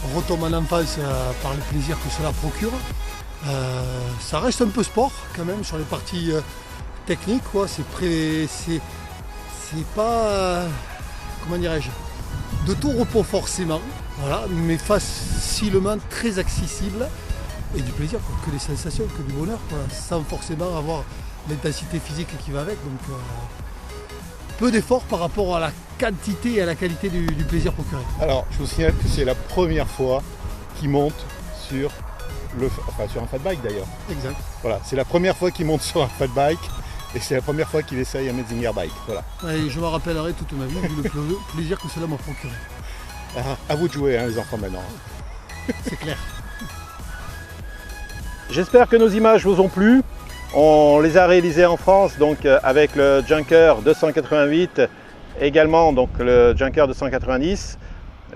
On retombe en enfance par le plaisir que cela procure. Ça reste un peu sport quand même sur les parties techniques, quoi. C'est pas, comment dirais-je, de tout repos forcément, voilà, mais facilement très accessible et du plaisir, quoi, que des sensations, que du bonheur, quoi, sans forcément avoir l'intensité physique qui va avec. Donc peu d'efforts par rapport à la quantité et à la qualité du plaisir procuré. Alors, je vous signale que c'est la première fois qu'il monte sur un fat bike d'ailleurs. Exact. Voilà, c'est la première fois qu'il monte sur un fat bike et c'est la première fois qu'il essaye un Metzinger bike. Voilà. Et je me rappellerai toute ma vie vu le plaisir que cela m'a procuré. À vous de jouer, hein, les enfants, maintenant. C'est clair. J'espère que nos images vous ont plu. On les a réalisées en France donc avec le Junker 288, également donc le Junker 290.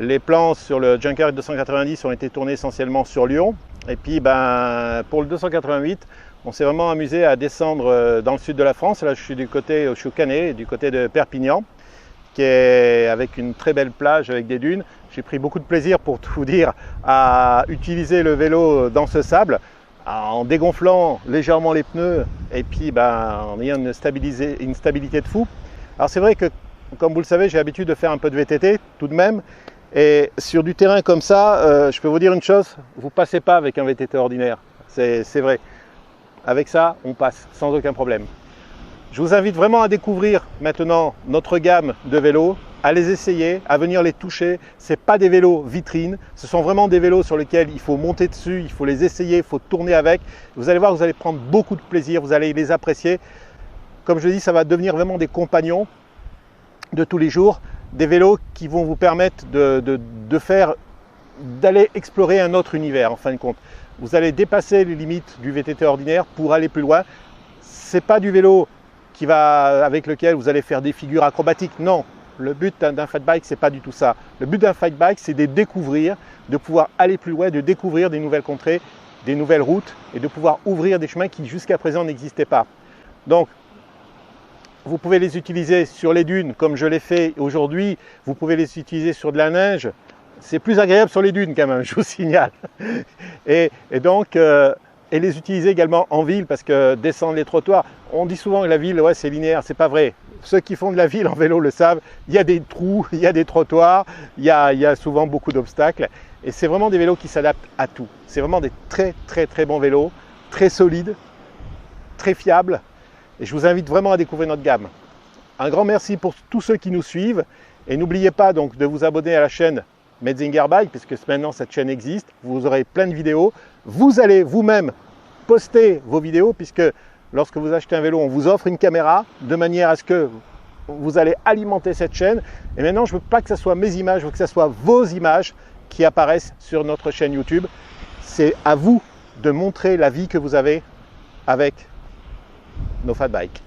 Les plans sur le Junker 290 ont été tournés essentiellement sur Lyon. Et puis pour le 288, on s'est vraiment amusé à descendre dans le sud de la France. Là je suis au Canet, du côté de Perpignan, qui est avec une très belle plage avec des dunes. J'ai pris beaucoup de plaisir, pour tout vous dire, à utiliser le vélo dans ce sable, en dégonflant légèrement les pneus et puis en ayant une stabilité de fou. Alors c'est vrai que, comme vous le savez, j'ai l'habitude de faire un peu de VTT tout de même. Et sur du terrain comme ça, je peux vous dire une chose, vous ne passez pas avec un VTT ordinaire. C'est vrai. Avec ça, on passe sans aucun problème. Je vous invite vraiment à découvrir maintenant notre gamme de vélos, à les essayer, à venir les toucher. Ce n'est pas des vélos vitrines, ce sont vraiment des vélos sur lesquels il faut monter dessus, il faut les essayer, il faut tourner avec. Vous allez voir, vous allez prendre beaucoup de plaisir, vous allez les apprécier. Comme je dis, ça va devenir vraiment des compagnons de tous les jours, des vélos qui vont vous permettre d'aller explorer un autre univers en fin de compte. Vous allez dépasser les limites du VTT ordinaire pour aller plus loin. Ce n'est pas du vélo avec lequel vous allez faire des figures acrobatiques, non. Le but d'un fat bike, ce n'est pas du tout ça. Le but d'un fat bike, c'est de découvrir, de pouvoir aller plus loin, de découvrir des nouvelles contrées, des nouvelles routes et de pouvoir ouvrir des chemins qui jusqu'à présent n'existaient pas. Donc, vous pouvez les utiliser sur les dunes comme je l'ai fait aujourd'hui. Vous pouvez les utiliser sur de la neige. C'est plus agréable sur les dunes quand même, je vous signale. Et les utiliser également en ville parce que descendre les trottoirs, on dit souvent que la ville, ouais, c'est linéaire, c'est pas vrai. Ceux qui font de la ville en vélo le savent, il y a des trous, il y a des trottoirs, il y a souvent beaucoup d'obstacles. Et c'est vraiment des vélos qui s'adaptent à tout. C'est vraiment des très bons vélos, très solides, très fiables. Et je vous invite vraiment à découvrir notre gamme. Un grand merci pour tous ceux qui nous suivent. Et n'oubliez pas donc de vous abonner à la chaîne Metzinger Bike, puisque maintenant cette chaîne existe. Vous aurez plein de vidéos. Vous allez vous-même poster vos vidéos, puisque lorsque vous achetez un vélo, on vous offre une caméra, de manière à ce que vous allez alimenter cette chaîne. Et maintenant, je ne veux pas que ce soit mes images, je veux que ce soit vos images qui apparaissent sur notre chaîne YouTube. C'est à vous de montrer la vie que vous avez avec nos fat bikes.